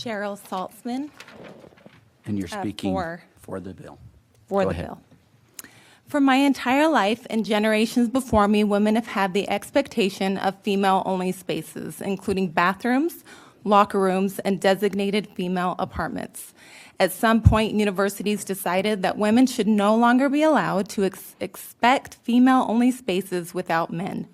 Cheryl Saltzman. And you're speaking for the bill. For Go the ahead. bill. For my entire life and generations before me, women have had the expectation of female-only spaces, including bathrooms, locker rooms, and designated female apartments. At some point, universities decided that women should no longer be allowed to expect female-only spaces without men.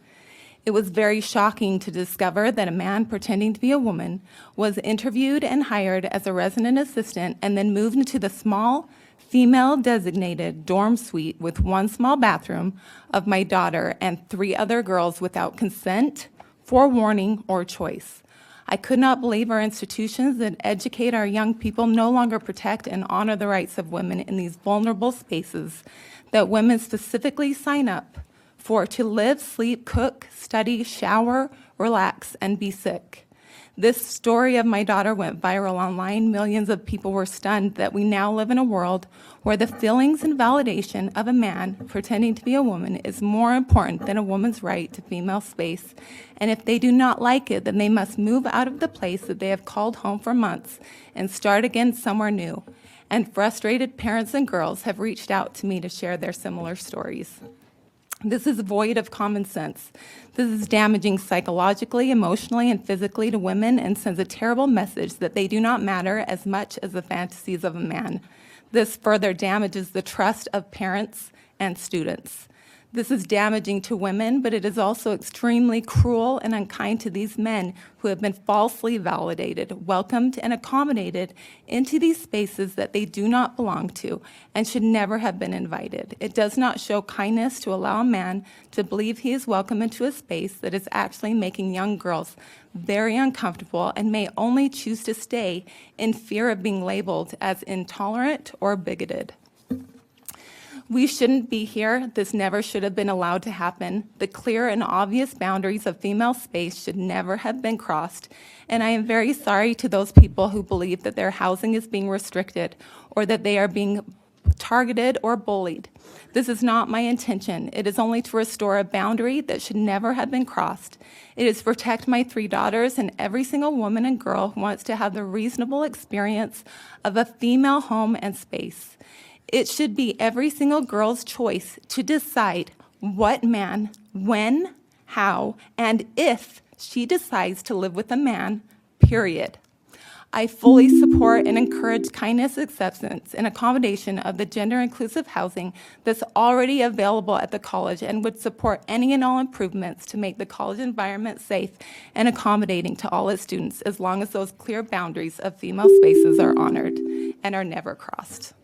It was very shocking to discover that a man pretending to be a woman was interviewed and hired as a resident assistant and then moved into the small, female-designated dorm suite with one small bathroom of my daughter and 3 other girls without consent, forewarning, or choice. I could not believe our institutions that educate our young people no longer protect and honor the rights of women in these vulnerable spaces that women specifically sign up for to live, sleep, cook, study, shower, relax, and be sick. This story of my daughter went viral online. Millions of people were stunned that we now live in a world where the feelings and validation of a man pretending to be a woman is more important than a woman's right to female space. And if they do not like it, then they must move out of the place that they have called home for months and start again somewhere new. And frustrated parents and girls have reached out to me to share their similar stories. This is void of common sense. This is damaging psychologically, emotionally, and physically to women and sends a terrible message that they do not matter as much as the fantasies of a man. This further damages the trust of parents and students. This is damaging to women, but it is also extremely cruel and unkind to these men who have been falsely validated, welcomed, and accommodated into these spaces that they do not belong to and should never have been invited. It does not show kindness to allow a man to believe he is welcome into a space that is actually making young girls very uncomfortable and may only choose to stay in fear of being labeled as intolerant or bigoted. We shouldn't be here. This never should have been allowed to happen. The clear and obvious boundaries of female space should never have been crossed. And I am very sorry to those people who believe that their housing is being restricted or that they are being targeted or bullied. This is not my intention. It is only to restore a boundary that should never have been crossed. It is to protect my 3 daughters and every single woman and girl who wants to have the reasonable experience of a female home and space. It should be every single girl's choice to decide what man, when, how, and if she decides to live with a man, period. I fully support and encourage kindness, acceptance, and accommodation of the gender-inclusive housing that's already available at the college and would support any and all improvements to make the college environment safe and accommodating to all its students as long as those clear boundaries of female spaces are honored and are never crossed.